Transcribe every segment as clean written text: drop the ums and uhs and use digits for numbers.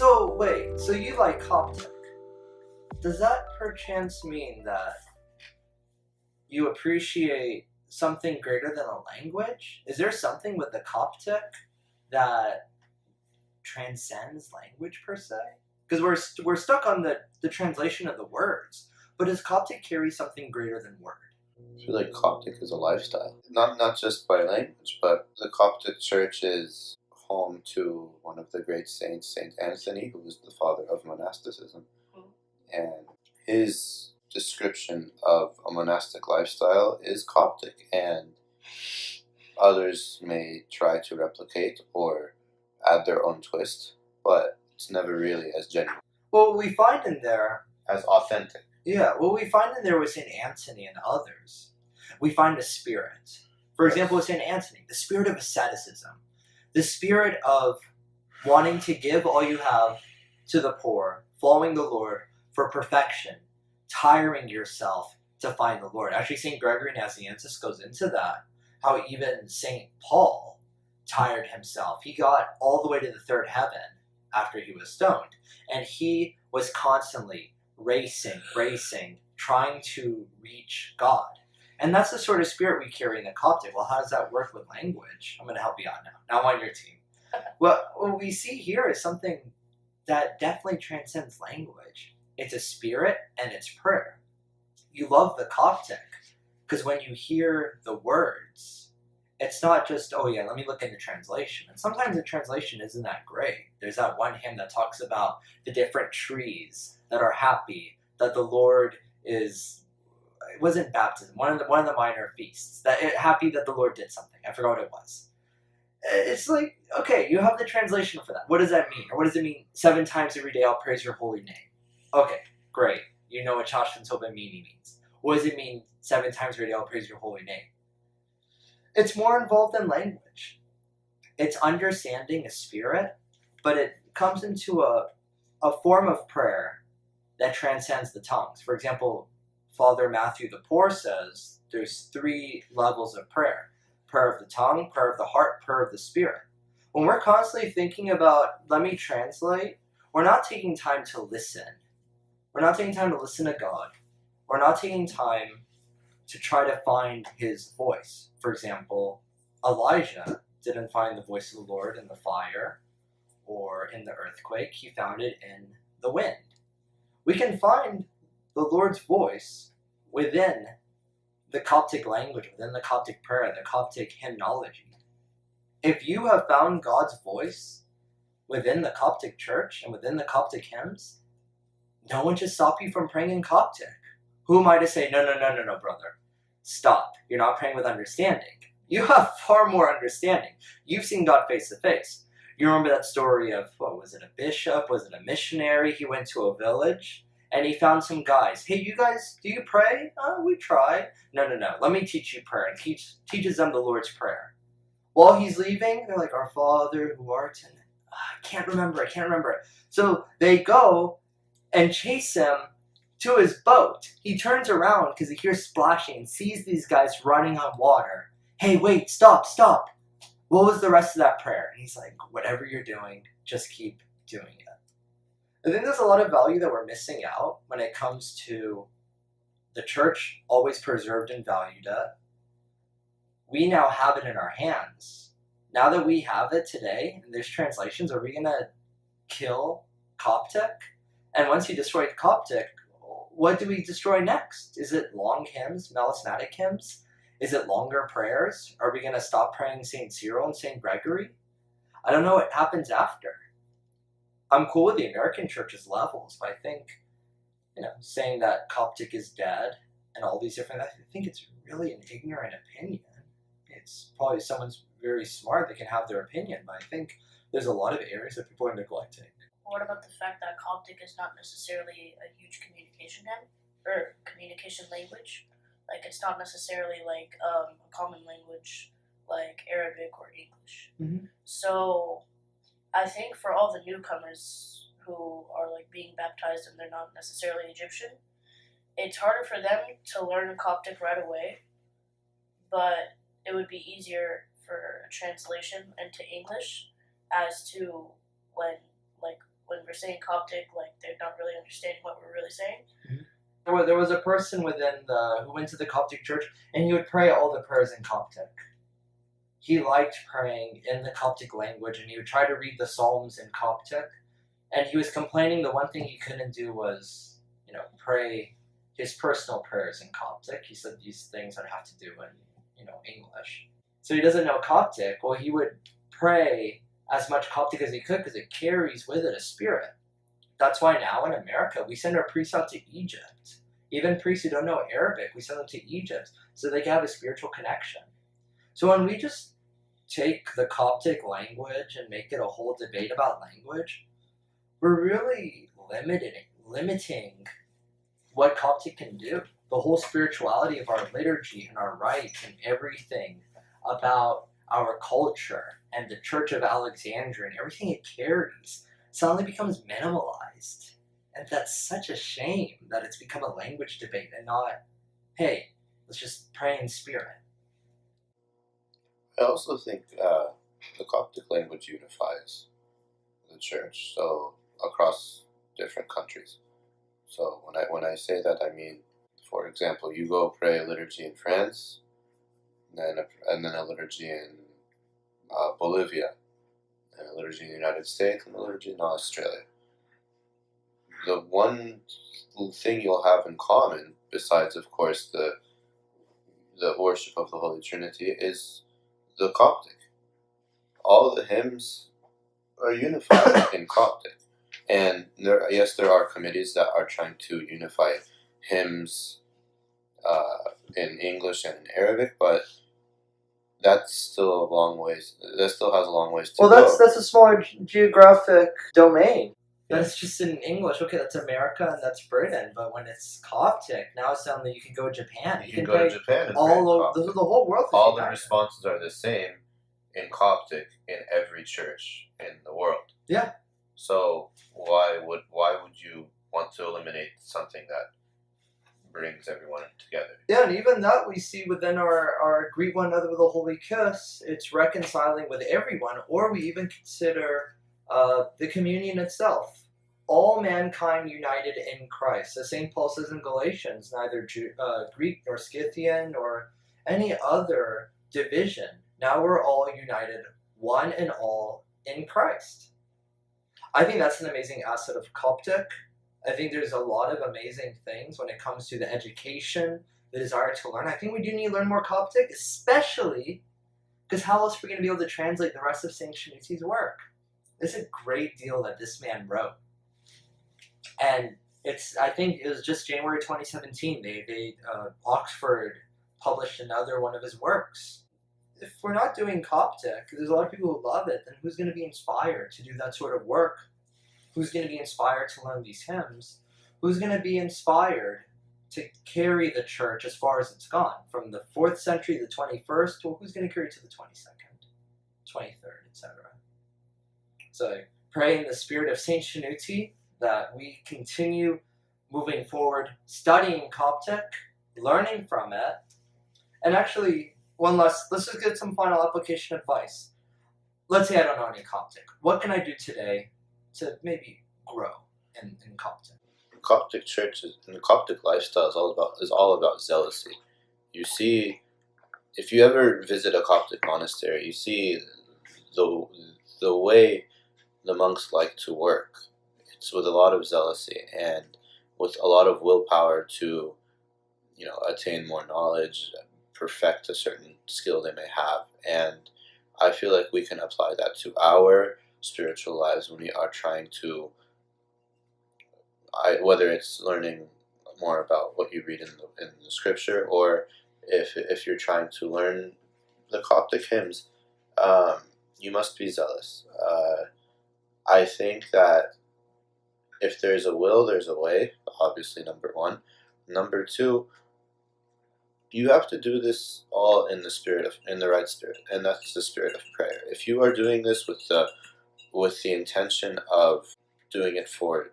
So wait, so you like Coptic? Does that perchance mean that you appreciate something greater than a language? Is there something with the Coptic that transcends language per se? Because we're stuck on the translation of the words, but does Coptic carry something greater than word? I feel like Coptic is a lifestyle, not just by language, but the Coptic Church is home to one of the great saints, Saint Anthony, who was the father of monasticism, and his description of a monastic lifestyle is Coptic, and others may try to replicate or add their own twist, but it's never really as genuine, Well, we find in there, as authentic. yeah, what we find in there with Saint Anthony and others, we find a spirit. For example, with Saint Anthony, the spirit of asceticism, the spirit of wanting to give all you have to the poor, following the Lord for perfection, tiring yourself to find the Lord. Actually, St. Gregory Nazianzus goes into that, how even St. Paul tired himself. He got all the way to the third heaven after he was stoned, and he was constantly racing, trying to reach God. And that's the sort of spirit we carry in the Coptic. Well, how does that work with language? I'm going to help you out now. Now I'm on your team. Well, what we see here is something that definitely transcends language. It's a spirit and it's prayer. You love the Coptic because when you hear the words, it's not just, oh yeah, let me look in the translation. And sometimes the translation isn't that great. There's that one hymn that talks about the different trees that are happy, that the Lord is, it wasn't baptism, one of the minor feasts, happy that the Lord did something. I forgot what it was. It's like, okay, you have the translation for that. What does that mean? Or what does it mean? 7 times every day I'll praise your holy name. Okay, great. You know what Chashvan Toba Mini means. What does it mean 7 times every day I'll praise your holy name? It's more involved than language. It's understanding a spirit, but it comes into a form of prayer that transcends the tongues. For example, Father Matthew the Poor says there's 3 levels of prayer. Prayer of the tongue, prayer of the heart, prayer of the spirit. When we're constantly thinking about, let me translate, we're not taking time to listen. We're not taking time to listen to God. We're not taking time to try to find his voice. For example, Elijah didn't find the voice of the Lord in the fire or in the earthquake. He found it in the wind. We can find the Lord's voice within the Coptic language, within the Coptic prayer, the Coptic hymnology. If you have found God's voice within the Coptic church and within the Coptic hymns, no one should stop you from praying in Coptic. Who am I to say, no, brother, stop. You're not praying with understanding. You have far more understanding. You've seen God face to face. You remember that story of, what was it, a bishop? Was it a missionary? He went to a village and he found some guys. Hey, you guys, do you pray? We try. No. Let me teach you prayer. And teaches them the Lord's Prayer. While he's leaving, they're like, Our Father who art in... I can't remember it. So they go and chase him to his boat. He turns around because he hears splashing and sees these guys running on water. Hey, wait, stop. What was the rest of that prayer? And he's like, whatever you're doing, just keep doing it. I think there's a lot of value that we're missing out when it comes to the church always preserved and valued it. We now have it in our hands. Now that we have it today, and there's translations, are we going to kill Coptic? And once you destroy Coptic, what do we destroy next? Is it long hymns, melismatic hymns? Is it longer prayers? Are we going to stop praying St. Cyril and St. Gregory? I don't know what happens after. I'm cool with the American church's levels, but I think, saying that Coptic is dead and all these different, I think it's really an ignorant opinion. It's probably someone's very smart that can have their opinion, but I think there's a lot of areas that people are neglecting. What about the fact that Coptic is not necessarily a huge communication or communication language? Like, it's not necessarily like a common language like Arabic or English. Mm-hmm. So I think for all the newcomers who are like being baptized and they're not necessarily Egyptian, it's harder for them to learn Coptic right away, but it would be easier for a translation into English as to when when we're saying Coptic, like they're not really understanding what we're really saying. There was a person who went to the Coptic church, and he would pray all the prayers in Coptic. He liked praying in the Coptic language, and he would try to read the Psalms in Coptic. And he was complaining the one thing he couldn't do was, pray his personal prayers in Coptic. He said these things I'd have to do in, English. So he doesn't know Coptic. Well, he would pray as much Coptic as he could because it carries with it a spirit. That's why now in America, we send our priests out to Egypt. Even priests who don't know Arabic, we send them to Egypt so they can have a spiritual connection. So when we just take the Coptic language and make it a whole debate about language, we're really limiting what Coptic can do. The whole spirituality of our liturgy and our rites and everything about our culture and the Church of Alexandria and everything it carries suddenly becomes minimalized. And that's such a shame that it's become a language debate and not, hey, let's just pray in spirit. I also think the Coptic language unifies the church, so across different countries. So when I say that, I mean, for example, you go pray a liturgy in France, and then a liturgy in Bolivia, and a liturgy in the United States, and a liturgy in Australia. The one thing you'll have in common, besides, of course, the worship of the Holy Trinity, is the Coptic. All the hymns are unified in Coptic. And there are committees that are trying to unify hymns in English and in Arabic, but that's still a long ways. That still has a long ways to go. Well, that's a smaller geographic domain. That's just in English. Okay, that's America and that's Britain. But when it's Coptic, now it's something that you can go to Japan. You can go to Japan and all over the whole world. All the responses are the same in Coptic in every church in the world. Yeah. So why would you want to eliminate something that brings everyone together? Yeah, and even that we see within our greet one another with a holy kiss. It's reconciling with everyone, or we even consider the communion itself. All mankind united in Christ. As St. Paul says in Galatians, neither Greek nor Scythian or any other division. Now we're all united, one and all, in Christ. I think that's an amazing asset of Coptic. I think there's a lot of amazing things when it comes to the education, the desire to learn. I think we do need to learn more Coptic, especially because how else are we going to be able to translate the rest of St. Shenoute's work? It's a great deal that this man wrote. And I think it was just January 2017, Oxford published another one of his works. If we're not doing Coptic, there's a lot of people who love it, then who's going to be inspired to do that sort of work? Who's going to be inspired to learn these hymns? Who's going to be inspired to carry the church as far as it's gone? From the 4th century to the 21st, well, who's going to carry it to the 22nd, 23rd, etc.? So pray in the spirit of St. Shenoute that we continue moving forward, studying Coptic, learning from it, and actually, let's just get some final application advice. Let's say I don't know any Coptic. What can I do today to maybe grow in Coptic? Coptic churches and the Coptic lifestyle is all about zealousy. You see, if you ever visit a Coptic monastery, you see the way the monks like to work. It's with a lot of zealousy and with a lot of willpower to, attain more knowledge, perfect a certain skill they may have. And I feel like we can apply that to our spiritual lives when we are trying to, whether it's learning more about what you read in the scripture, or if you're trying to learn the Coptic hymns, you must be zealous. I think that if there's a will, there's a way, obviously, number one. Number two, you have to do this all in the right spirit, and that's the spirit of prayer. If you are doing this with the intention of doing it for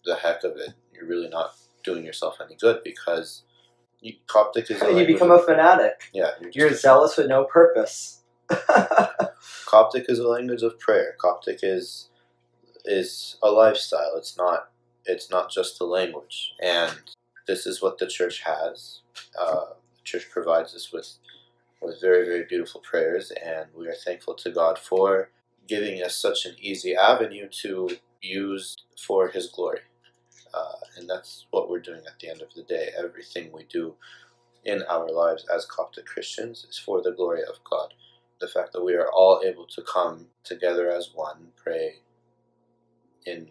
the heck of it, you're really not doing yourself any good, because Coptic is you become a fanatic. Yeah. You're zealous with no purpose. Coptic is a language of prayer. Coptic is is a lifestyle. It's not just a language. And this is what the church has. The church provides us with very, very beautiful prayers, and we are thankful to God for giving us such an easy avenue to use for His glory. And that's what we're doing at the end of the day. Everything we do in our lives as Coptic Christians is for the glory of God. The fact that we are all able to come together as one, pray in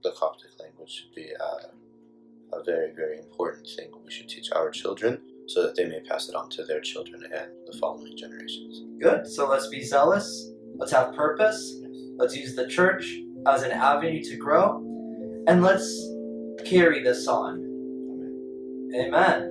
the Coptic language should be a very, very important thing we should teach our children, so that they may pass it on to their children and the following generations. Good. So let's be zealous. Let's have purpose. Let's use the church as an avenue to grow. And let's carry this on. Amen.